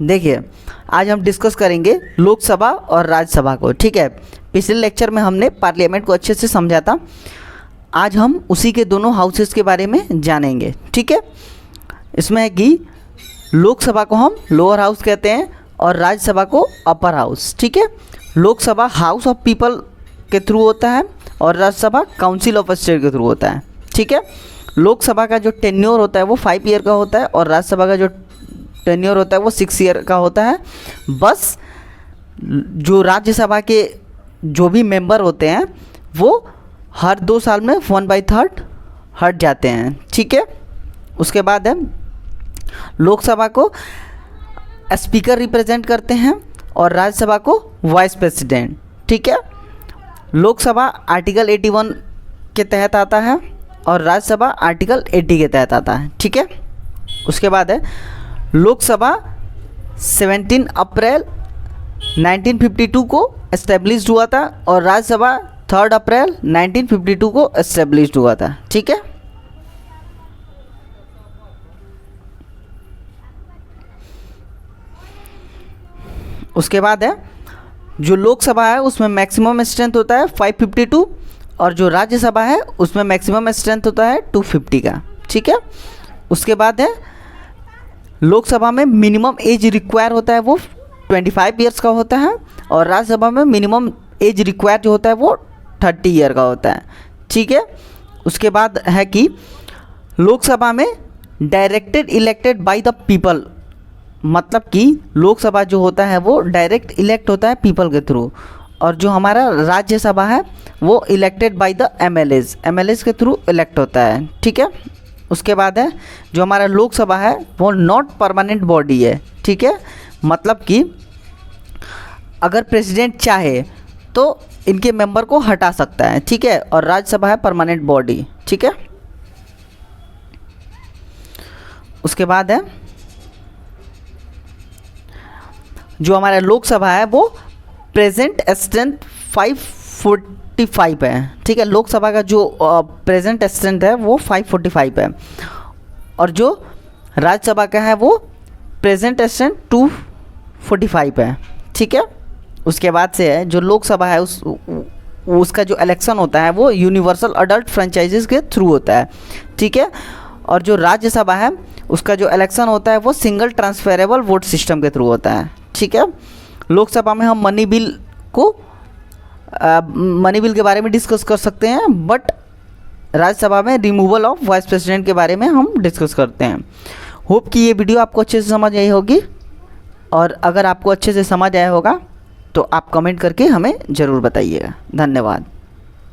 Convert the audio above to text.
देखिए, आज हम डिस्कस करेंगे लोकसभा और राज्यसभा को। ठीक है, पिछले लेक्चर में हमने पार्लियामेंट को अच्छे से समझा था। आज हम उसी के दोनों हाउसेस के बारे में जानेंगे। ठीक है, इसमें है कि लोकसभा को हम लोअर हाउस कहते हैं और राज्यसभा को अपर हाउस। ठीक है, लोकसभा हाउस ऑफ पीपल के थ्रू होता है और राज्यसभा काउंसिल ऑफ स्टेट के थ्रू होता है। ठीक है, लोकसभा का जो टेन्योर होता है वो 5 ईयर का होता है और राज्यसभा का जो टेन्योर होता है वो 6 ईयर का होता है। बस जो राज्यसभा के जो भी मेंबर होते हैं वो हर 2 साल में 1/3 हट जाते हैं। ठीक है, उसके बाद है लोकसभा को स्पीकर रिप्रेजेंट करते हैं और राज्यसभा को वाइस प्रेसिडेंट। ठीक है, लोकसभा आर्टिकल 81 के तहत आता है और राज्यसभा आर्टिकल 80 के तहत आता है। ठीक है, उसके बाद है लोकसभा 17 अप्रैल 1952 को एस्टेब्लिश्ड हुआ था और राज्यसभा 3 अप्रैल 1952 को एस्टेब्लिश्ड हुआ था। ठीक है, उसके बाद है जो लोकसभा है उसमें मैक्सिमम स्ट्रेंथ होता है 552 और जो राज्यसभा है उसमें मैक्सिमम स्ट्रेंथ होता है 250 का। ठीक है, उसके बाद है लोकसभा में मिनिमम एज रिक्वायर होता है वो 25 ईयर्स का होता है और राज्यसभा में मिनिमम एज रिक्वायर जो होता है वो 30 ईयर का होता है। ठीक है, उसके बाद है कि लोकसभा में directed elected by the people, मतलब कि लोकसभा जो होता है वो डायरेक्ट इलेक्ट होता है पीपल के थ्रू और जो हमारा राज्यसभा है वो इलेक्टेड बाय द एमएलएज के थ्रू इलेक्ट होता है। ठीक है, उसके बाद है जो हमारा लोकसभा है वो नॉट परमानेंट बॉडी है। ठीक है, मतलब कि अगर प्रेसिडेंट चाहे तो इनके मेंबर को हटा सकता है। ठीक है, और राज्यसभा है परमानेंट बॉडी। ठीक है, उसके बाद है जो हमारा लोकसभा है वो प्रेजेंट स्ट्रेंथ 545 है। ठीक है, लोकसभा का जो प्रेजेंट स्ट्रेंथ है वो 545 है और जो राज्यसभा का है वो प्रेजेंट स्ट्रेंथ 245 है। ठीक है, उसके बाद से है जो लोकसभा है उसका जो इलेक्शन होता है वो यूनिवर्सल अडल्ट फ्रेंचाइजेस के थ्रू होता है। ठीक है, और जो राज्यसभा है उसका जो इलेक्शन होता है वो सिंगल ट्रांसफरेबल वोट सिस्टम के थ्रू होता है। ठीक है, लोकसभा में हम मनी बिल के बारे में डिस्कस कर सकते हैं बट राज्यसभा में रिमूवल ऑफ वाइस प्रेसिडेंट के बारे में हम डिस्कस करते हैं। होप कि ये वीडियो आपको अच्छे से समझ आई होगी और अगर आपको अच्छे से समझ आया होगा तो आप कमेंट करके हमें ज़रूर बताइएगा। धन्यवाद।